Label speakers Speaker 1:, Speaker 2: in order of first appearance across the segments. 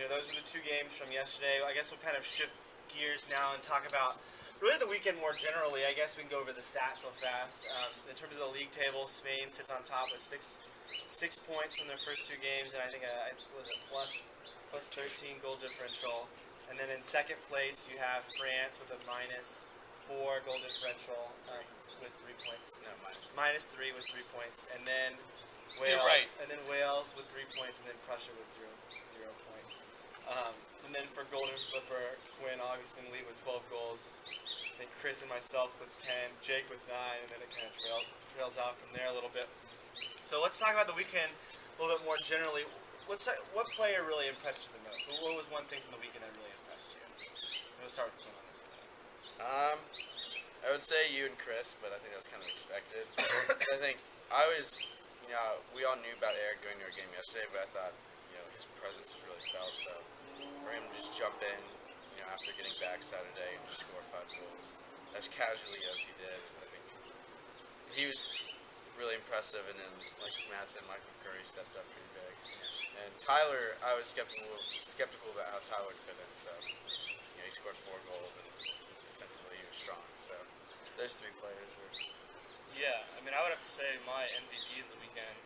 Speaker 1: those were the two games from yesterday. I guess we'll kind of shift gears now and talk about really the weekend more generally. I guess we can go over the stats real fast. In terms of the league table, Spain sits on top with six points from their first two games, and I think was a plus 13 goal differential. And then in second place, you have France with a -4 goal differential with 3 points. No, -3 with 3 points, and then Wales with 3 points, and then Prussia with zero points. And then for Golden Flipper, Quinn Augustine lead with 12 goals. Then Chris and myself with 10, Jake with 9, and then it kind of trails off from there a little bit. So let's talk about the weekend a little bit more generally. What player really impressed you the most? What was one thing from the weekend that really impressed you? We'll start with Quinn on this one.
Speaker 2: I would say you and Chris, but I think that was kind of expected. I think we all knew about Eric going to our game yesterday, but I thought, his presence was really felt. So for him to just jump in, after getting back Saturday and just score 5 goals as casually as he did, I think he was really impressive. And then, like Matt said, Michael Curry stepped up pretty big. And Tyler, I was skeptical about how Tyler would fit in. So he scored 4 goals and defensively he was strong. So those 3 players were.
Speaker 3: Yeah, I would have to say my MVP of the weekend,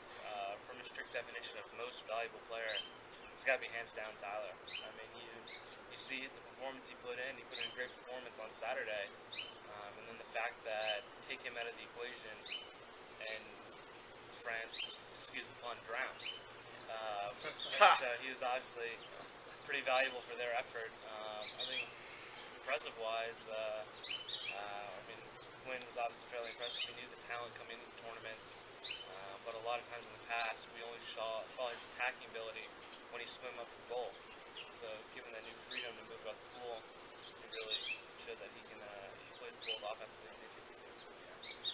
Speaker 3: from a strict definition of most valuable player, it's got to be hands down Tyler. You see the performance he put in. He put in a great performance on Saturday, and then the fact that take him out of the equation, and France, excuse the pun, drowns. And so he was obviously pretty valuable for their effort. I think impressive-wise, Quinn was obviously fairly impressive. We knew the talent coming into the tournament, but a lot of times in the past, we only saw his attacking ability when he swam up for goal. So given that new freedom to move up the pool, it really showed that he plays the goal offensively.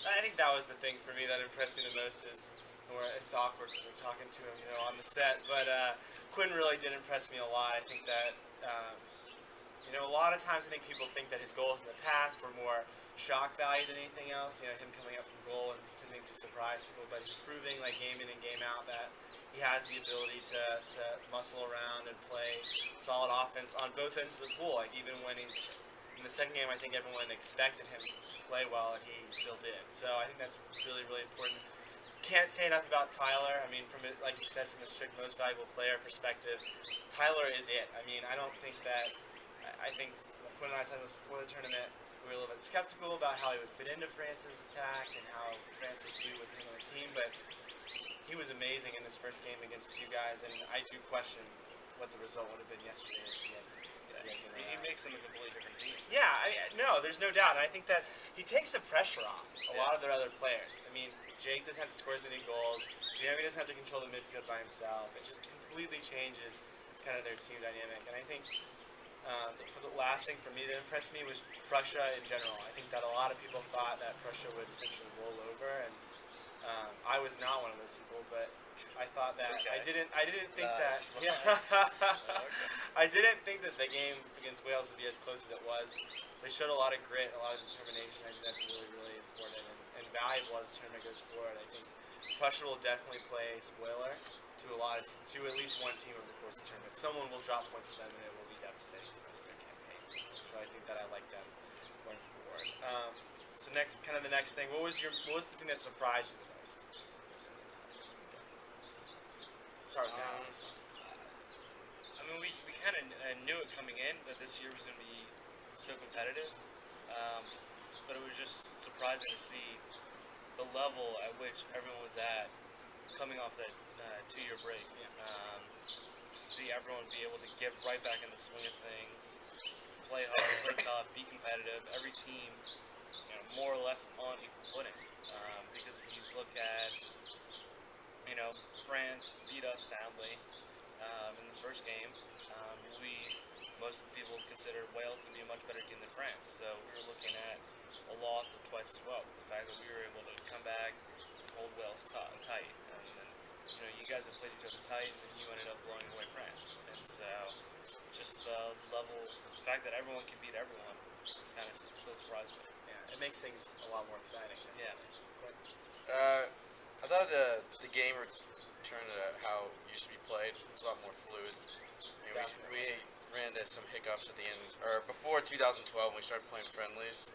Speaker 1: I think that was the thing for me that impressed me the most it's awkward because we're talking to him, on the set. But Quinn really did impress me a lot. I think that, a lot of times I think people think that his goals in the past were more shock value than anything else. Him coming up from goal and tending to surprise people. But he's proving, like, game in and game out that he has the ability to muscle around and play solid offense on both ends of the pool. Like, even when he's in the second game, I think everyone expected him to play well, and he still did. So I think that's really, really important. Can't say enough about Tyler. Like you said, from a strict most valuable player perspective, Tyler is it. I don't think that. I think Quinn and I talked about this before the tournament. We were a little bit skeptical about how he would fit into France's attack and how France would do with him on the team, but he was amazing in his first game against you guys, and I do question what the result would have been yesterday if he had
Speaker 3: He makes them a completely different team.
Speaker 1: Yeah, no, there's no doubt. And I think that he takes the pressure off a lot of their other players. Jake doesn't have to score as many goals. Jeremy doesn't have to control the midfield by himself. It just completely changes kind of their team dynamic. And I think for the last thing for me that impressed me was Prussia in general. I think that a lot of people thought that Prussia would essentially roll over, and I was not one of those people, but I thought that I didn't think that I didn't think that the game against Wales would be as close as it was. They showed a lot of grit, a lot of determination. I think that's really, really important and valuable as the tournament goes forward. I think Prussia will definitely play spoiler to at least one team over the course of the tournament. Someone will drop points to them, and it will be devastating for the rest of their campaign. So I think that I like them going forward. So the next thing, what was the thing that surprised you the most? Start with that.
Speaker 3: We kind of knew it coming in that this year was going to be so competitive, but it was just surprising to see the level at which everyone was at coming off that 2-year break. See everyone be able to get right back in the swing of things, play hard, play tough, be competitive. Every team, more or less on equal footing. Because if you look at, France beat us soundly in the first game. Most of the people considered Wales to be a much better team than France. So we were looking at a loss of twice as well. The fact that we were able to come back and hold Wales tight. And then, you guys have played each other tight, and then you ended up blowing away France. And so just the fact that everyone can beat everyone kind of still surprised me.
Speaker 1: Yeah, it makes things a lot more exciting.
Speaker 3: Yeah.
Speaker 2: I thought the game returned to how it used to be played. It was a lot more fluid. We hit some hiccups at the end, or before 2012 when we started playing friendlies.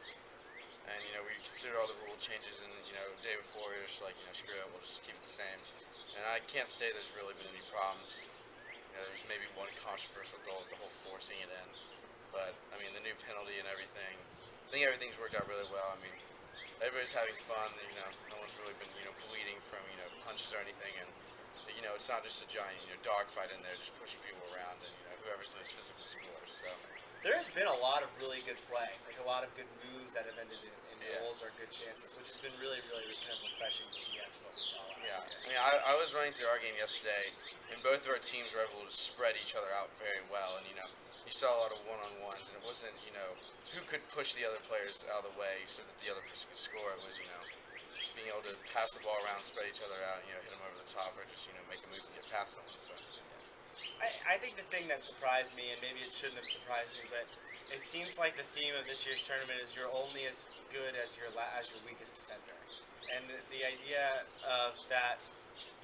Speaker 2: And, we considered all the rule changes, and, the day before, we were just like, screw it, we'll just keep it the same. And I can't say there's really been any problems. There's maybe one controversial goal with the whole forcing it in. But, the new penalty and everything, I think everything's worked out really well. Everybody's having fun. No one's really been, bleeding from, punches or anything. And, it's not just a giant, dogfight in there just pushing people around and, whoever's the most physical scores. So.
Speaker 1: There's been a lot of really good play, like a lot of good moves that have ended in goals or good chances, which has been really, really kind of refreshing to see after what we saw last year.
Speaker 2: I was running through our game yesterday, and both of our teams were able to spread each other out very well, and, you saw a lot of one-on-ones, and it wasn't, who could push the other players out of the way so that the other person could score. It was, being able to pass the ball around, spread each other out, hit them over the top, or just, make a move and get past them. So.
Speaker 1: I think the thing that surprised me, and maybe it shouldn't have surprised me, but it seems like the theme of this year's tournament is you're only as good as your weakest defender. And the idea of that,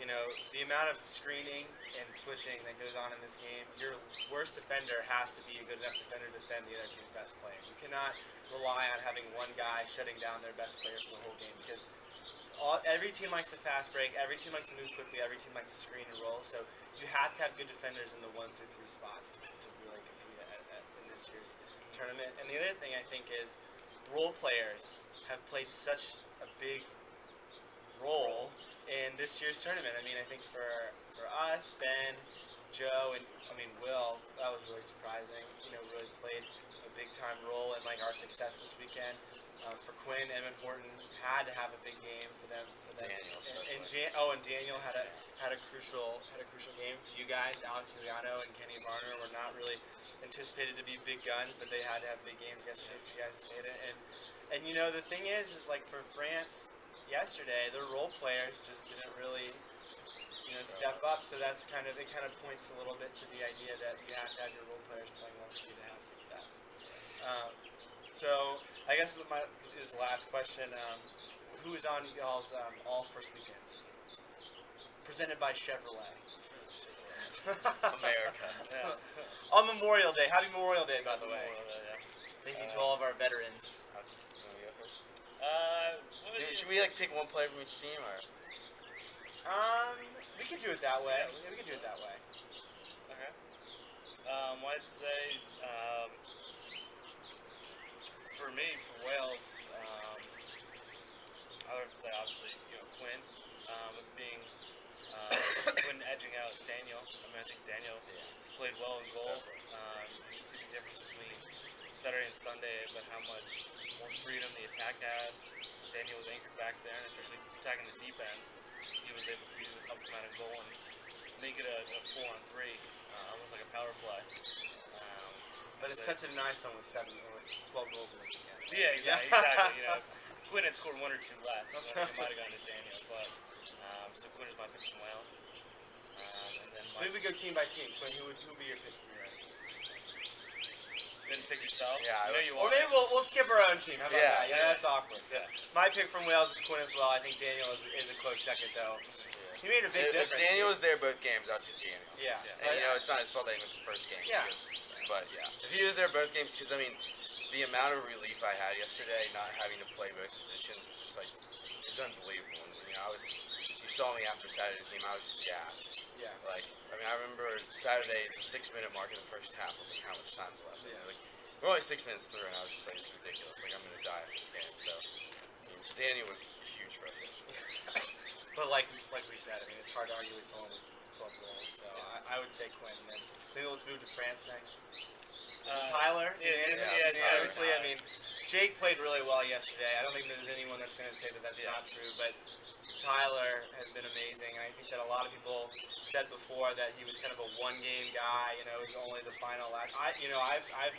Speaker 1: the amount of screening and switching that goes on in this game, your worst defender has to be a good enough defender to defend the other team's best player. You cannot rely on having one guy shutting down their best player for the whole game, because every team likes to fast break, every team likes to move quickly, every team likes to screen and roll, so you have to have good defenders in the 1 through 3 spots to really compete in this year's tournament. And the other thing I think is role players have played such a big role in this year's tournament. I think for us, Ben, Joe, and Will, that was really surprising. Really played a big time role in our success this weekend. For Quinn, Emmett Horton had to have a big game for them.
Speaker 2: Daniel,
Speaker 1: and Daniel had a crucial game for you guys. Alex Giuliano and Kenny Varner were not really anticipated to be big guns, but they had to have big games yesterday for you guys to say it. And the thing is for France yesterday, the role players just didn't really step up. So that's kind of points a little bit to the idea that you have to have your role players playing well for you to have success. So I guess this is the last question. Who is on y'all's all first weekends? Presented by Chevrolet.
Speaker 2: America.
Speaker 1: Yeah. On Memorial Day. Happy Memorial Day, by the way. Thank you to all of our veterans.
Speaker 2: Should we pick one player from each team, or?
Speaker 1: We could do it that way. Yeah, we could do it that way.
Speaker 3: Okay. I'd say for me, for Wales, I would have to say obviously Quinn, with being Quinn edging out Daniel. I think Daniel played well in goal. You can see the difference between Saturday and Sunday, but how much more freedom the attack had. Daniel was anchored back there, and especially attacking the deep end, he was able to help him out of goal and make it a 4-on-3, almost like a power play.
Speaker 1: But it's such a nice one with 12 goals in the weekend.
Speaker 3: Yeah, exactly. Quinn had scored 1 or 2 less, so it might have gone to Daniel. But so Quinn is my pick from Wales. And then
Speaker 1: so maybe we go team by team. Quinn, who would be your pick from your own team?
Speaker 3: Didn't pick yourself.
Speaker 2: Yeah,
Speaker 1: or maybe we'll skip our own team. How about that? That's awkward.
Speaker 3: Yeah.
Speaker 1: My pick from Wales is Quinn as well. I think Daniel is a close second though. He made a big difference.
Speaker 2: If Daniel was there both games, I'd pick Daniel.
Speaker 1: Yeah.
Speaker 2: And it's not his fault that he missed the first game.
Speaker 1: Yeah.
Speaker 2: But if he was there both games, because the amount of relief I had yesterday, not having to play both positions, was just it was unbelievable. And, you saw me after Saturday's game, I was just gassed.
Speaker 1: Yeah.
Speaker 2: I remember Saturday, the 6-minute mark in the first half was how much time's left?
Speaker 1: Yeah.
Speaker 2: We're only 6 minutes through, and I was just it's ridiculous. I'm gonna die after this game. So, Daniel was huge for us yesterday.
Speaker 1: But like we said, it's hard to argue with someone with 12 goals. So I would say Quinn. And then maybe let's move to France next. Is it Tyler?
Speaker 3: Yeah,
Speaker 1: obviously. Jake played really well yesterday. I don't think there's anyone that's going to say that that's not true. But Tyler has been amazing. I think that a lot of people said before that he was kind of a one-game guy. It was only the final act. I've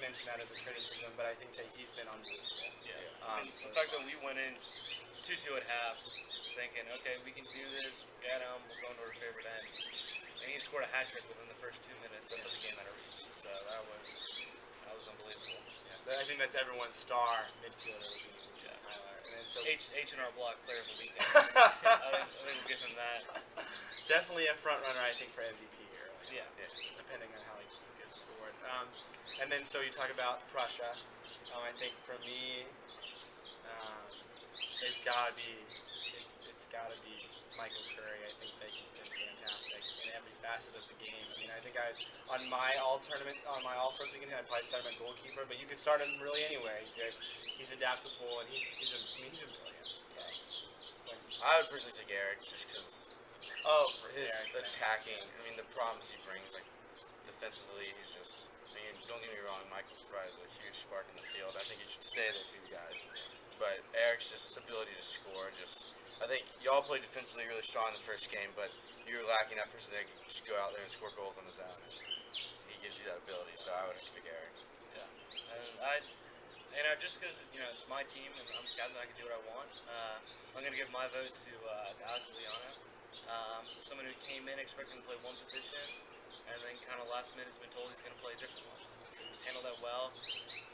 Speaker 1: mentioned that as a criticism, but I think that he's been unbelievable.
Speaker 3: Yeah. The fact that we went in 2-2 at half, thinking, okay, we can do this. Get him. We're going to our favorite end. And he scored a hat trick within the first 2 minutes of the game at our reach. So that was unbelievable.
Speaker 1: Yeah, so I think that's everyone's star midfielder would be Tyler. And then
Speaker 3: H&R Block player of the weekend. I think we'll give him that.
Speaker 1: Definitely a front runner, I think, for MVP here.
Speaker 3: Yeah.
Speaker 1: Depending on how he goes forward. And then so you talk about Prussia. I think for me, it's gotta be Michael Curry. I think that he's been fantastic in every facet of the game. I mean, I think on my all first weekend, I'd probably start him at goalkeeper, but you could start him really anywhere. He's adaptable and he's been brilliant. So,
Speaker 2: I would personally take Eric just because his
Speaker 1: Eric,
Speaker 2: attacking. I mean, the problems he brings, like defensively, he's just. I mean, don't get me wrong, Michael provides a huge spark in the field. I think he should stay there for you guys. But Eric's just ability to score, I think y'all played defensively really strong in the first game, but you were lacking that person that could just go out there and score goals on his own. He gives you that ability, so I would pick Eric.
Speaker 3: Yeah, and just because it's my team and I'm the captain, I can do what I want. I'm gonna give my vote to Alex Liano. Someone who came in expecting to play one position, and then kind of last minute has been told he's going to play different ones. So he's handled that well.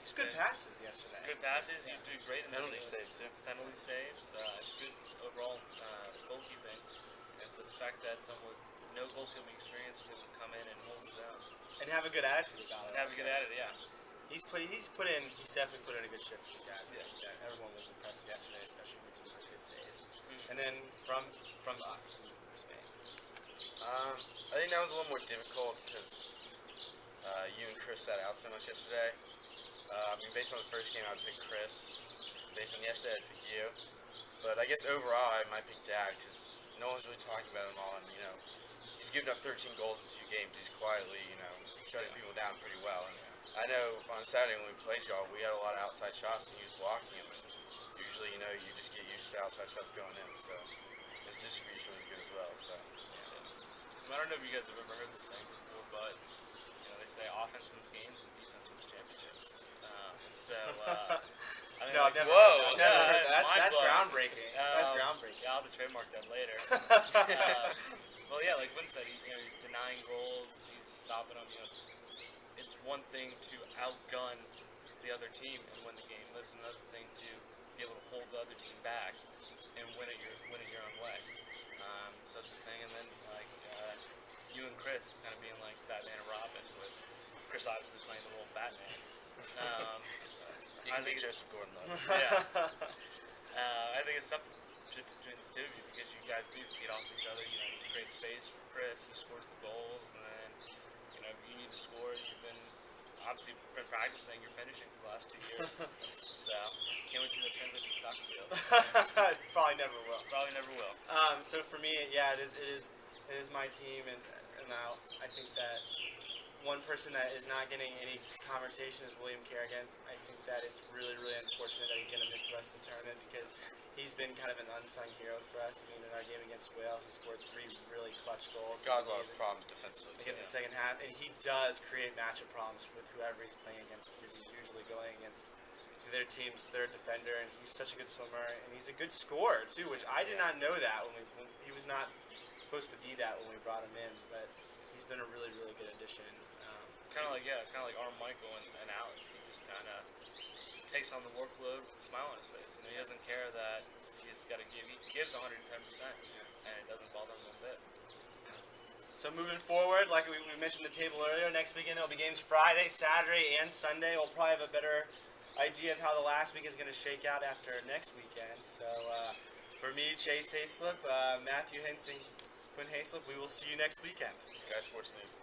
Speaker 1: He's good passes yesterday.
Speaker 3: Good passes. He's doing great in
Speaker 2: Penalty saves too.
Speaker 3: Penalty saves. Good overall goalkeeping. And so the fact that someone with no goalkeeping experience was able to come in and hold his own.
Speaker 1: And have a good attitude about it.
Speaker 3: And have a good attitude, yeah.
Speaker 1: He's definitely put in a good shift for you guys. Yeah. Everyone was impressed yesterday, especially with some really good saves. And then from us, from Spain.
Speaker 2: I think that was a little more difficult because you and Chris sat out so much yesterday. I mean, based on the first game, I would pick Chris. Based on yesterday, I'd pick you. But I guess overall, I might pick Dad because no one's really talking about him all. And he's given up 13 goals in 2 games. He's quietly, shutting people down pretty well. And I know on Saturday when we played y'all, we had a lot of outside shots and he was blocking them. And usually, you just get used to outside shots going in. So his distribution was good as well. So.
Speaker 3: I don't know if you guys have ever heard this saying before, but they say offense wins games and defense wins championships. I think
Speaker 1: No, I've never
Speaker 2: whoa.
Speaker 1: heard that. That's
Speaker 3: mind-blowing.
Speaker 1: groundbreaking. That's groundbreaking.
Speaker 3: Yeah, I'll have to trademark that later. Well, yeah, like Vin said, he's denying goals, he's stopping them. It's one thing to outgun the other team and win the game. That's another thing to be able to hold the other team back and win it your own way. So it's a thing, and then you and Chris kind of being like Batman and Robin, with Chris obviously playing the role of Batman.
Speaker 2: You can be Joseph Gordon-Levitt.
Speaker 3: Yeah. I think it's tough between the two of you because you guys do feed off each other. You create space for Chris, he scores the goals, and then if you need to score, you've obviously been practicing your finishing for the last 2 years. So can't wait to see that translate to the soccer field.
Speaker 1: Probably never will.
Speaker 3: Probably never will.
Speaker 1: So for me, yeah, it is my team, and now I think that one person that is not getting any conversation is William Kerrigan. I think that it's really, really unfortunate that he's going to miss the rest of the tournament because he's been kind of an unsung hero for us. I mean, in our game against Wales, he scored 3 really clutch goals.
Speaker 2: Caused a lot of problems defensively
Speaker 1: in the second half, and he does create matchup problems with whoever he's playing against because he's usually going against their team's third defender, and he's such a good swimmer, and he's a good scorer too, which I did not know that when he was not supposed to be that when we brought him in, but he's been a really, really good addition.
Speaker 3: Kind of like Arm Michael and Alex. He just kind of takes on the workload with a smile on his face. He doesn't care that he's got to give. He gives 110%, and it doesn't bother him one bit.
Speaker 1: So moving forward, like we mentioned the table earlier, next weekend there'll be games Friday, Saturday, and Sunday. We'll probably have a better idea of how the last week is going to shake out after next weekend. So for me, Chase Hayslip, Matthew Henson, Quinn Hayslip, we will see you next weekend.
Speaker 2: Sky Sports News.